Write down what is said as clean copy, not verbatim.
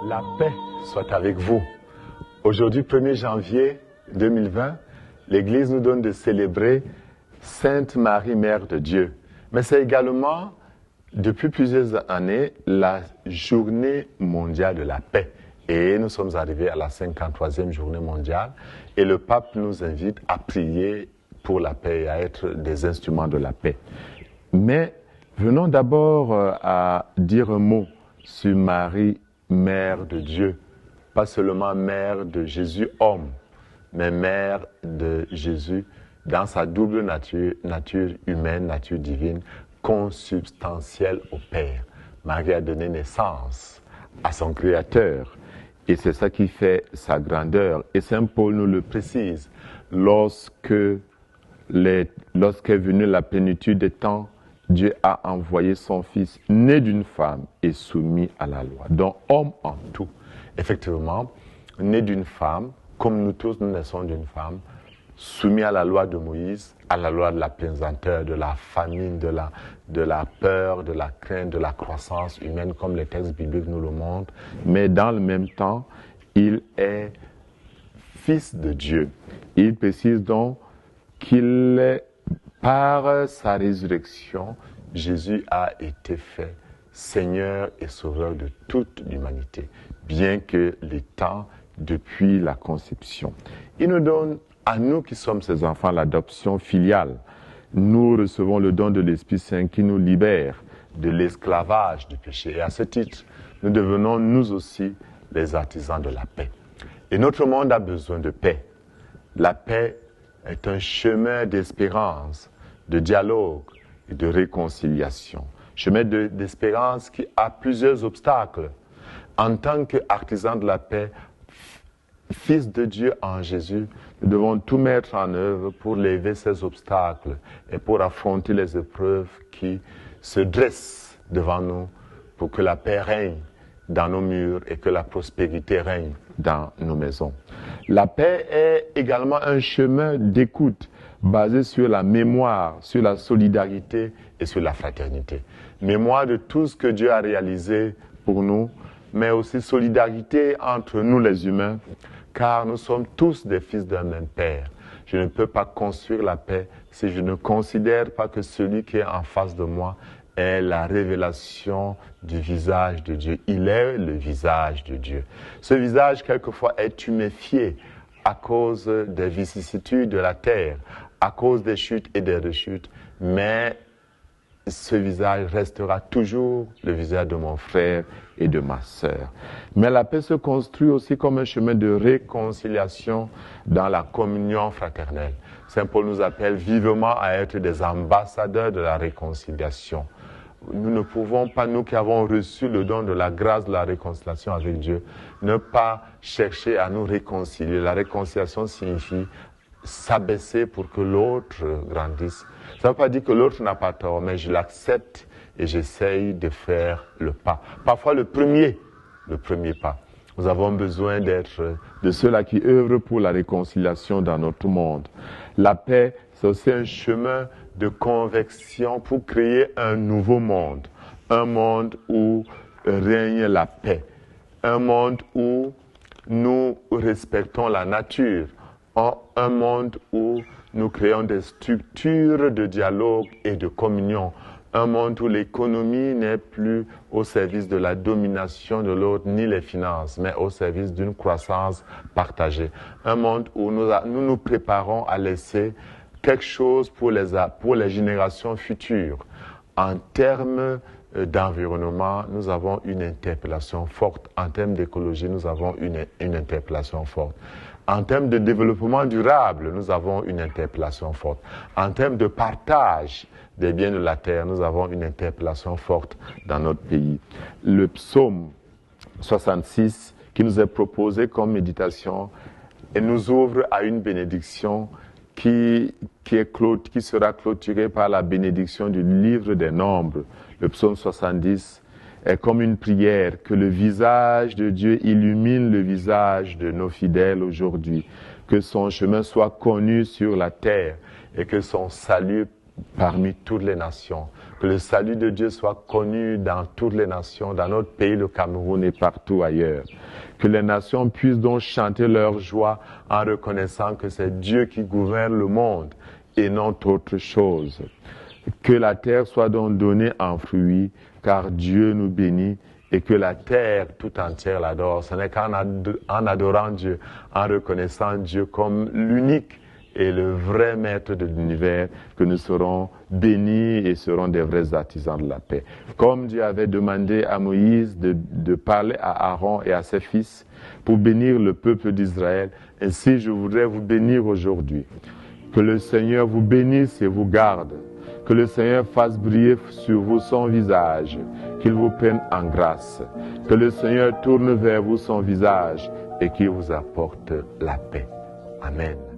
La paix soit avec vous. Aujourd'hui, 1er janvier 2020, l'Église nous donne de célébrer Sainte Marie, Mère de Dieu. Mais c'est également, depuis plusieurs années, la journée mondiale de la paix. Et nous sommes arrivés à la 53e journée mondiale. Et le pape nous invite à prier pour la paix et à être des instruments de la paix. Mais venons d'abord à dire un mot sur Marie, Mère de Dieu. Pas seulement Mère de Jésus, homme, mais Mère de Jésus dans sa double nature, nature humaine, nature divine, consubstantielle au Père. Marie a donné naissance à son Créateur. Et c'est ça qui fait sa grandeur. Et Saint Paul nous le précise. Lorsqu'est venue la plénitude des temps, Dieu a envoyé son Fils, né d'une femme et soumis à la loi. Donc, homme en tout. Effectivement, né d'une femme, comme nous tous, nous naissons d'une femme, soumis à la loi de Moïse, à la loi de la pesanteur, de la famine, de la peur, de la crainte, de la croissance humaine, comme les textes bibliques nous le montrent. Mais dans le même temps, il est Fils de Dieu. Il précise donc qu'il est, par sa résurrection, Jésus a été fait Seigneur et Sauveur de toute l'humanité, bien que les temps depuis la conception. Il nous donne, à nous qui sommes ses enfants, l'adoption filiale. Nous recevons le don de l'Esprit Saint qui nous libère de l'esclavage du péché. Et à ce titre, nous devenons nous aussi les artisans de la paix. Et notre monde a besoin de paix. La paix est un chemin d'espérance, de dialogue et de réconciliation. Chemin d'espérance qui a plusieurs obstacles. En tant qu'artisans de la paix, Fils de Dieu en Jésus, nous devons tout mettre en œuvre pour lever ces obstacles et pour affronter les épreuves qui se dressent devant nous pour que la paix règne dans nos murs et que la prospérité règne dans nos maisons. La paix est également un chemin d'écoute basé sur la mémoire, sur la solidarité et sur la fraternité. Mémoire de tout ce que Dieu a réalisé pour nous, mais aussi solidarité entre nous les humains, car nous sommes tous des fils d'un même Père. Je ne peux pas construire la paix si je ne considère pas que celui qui est en face de moi est la révélation du visage de Dieu. Il est le visage de Dieu. Ce visage, quelquefois, est tuméfié à cause des vicissitudes de la terre, à cause des chutes et des rechutes, mais ce visage restera toujours le visage de mon frère et de ma sœur. Mais la paix se construit aussi comme un chemin de réconciliation dans la communion fraternelle. Saint Paul nous appelle vivement à être des ambassadeurs de la réconciliation. Nous ne pouvons pas, nous qui avons reçu le don de la grâce de la réconciliation avec Dieu, ne pas chercher à nous réconcilier. La réconciliation signifie s'abaisser pour que l'autre grandisse. Ça ne veut pas dire que l'autre n'a pas tort, mais je l'accepte et j'essaye de faire le pas. Parfois le premier pas. Nous avons besoin d'être de ceux-là qui œuvrent pour la réconciliation dans notre monde. La paix, c'est aussi un chemin de convection pour créer un nouveau monde. Un monde où règne la paix. Un monde où nous respectons la nature. Un monde où nous créons des structures de dialogue et de communion. Un monde où l'économie n'est plus au service de la domination de l'autre, ni les finances, mais au service d'une croissance partagée. Un monde où nous préparons à laisser quelque chose pour les générations futures. En termes d'environnement, nous avons une interpellation forte. En termes d'écologie, nous avons une interpellation forte. En termes de développement durable, nous avons une interpellation forte. En termes de partage des biens de la terre, nous avons une interpellation forte dans notre pays. Le psaume 66 qui nous est proposé comme méditation et nous ouvre à une bénédiction qui sera clôturée par la bénédiction du livre des Nombres. Le psaume 70 est comme une prière que le visage de Dieu illumine le visage de nos fidèles aujourd'hui, que son chemin soit connu sur la terre et que son salut parmi toutes les nations. Que le salut de Dieu soit connu dans toutes les nations, dans notre pays, le Cameroun et partout ailleurs. Que les nations puissent donc chanter leur joie en reconnaissant que c'est Dieu qui gouverne le monde et non autre chose. Que la terre soit donc donnée en fruits, car Dieu nous bénit, et que la terre tout entière l'adore. Ce n'est qu'en adorant Dieu, en reconnaissant Dieu comme l'unique et le vrai maître de l'univers, que nous serons bénis et serons des vrais artisans de la paix. Comme Dieu avait demandé à Moïse de parler à Aaron et à ses fils pour bénir le peuple d'Israël, ainsi je voudrais vous bénir aujourd'hui. Que le Seigneur vous bénisse et vous garde. Que le Seigneur fasse briller sur vous son visage, qu'il vous prenne en grâce. Que le Seigneur tourne vers vous son visage et qu'il vous apporte la paix. Amen.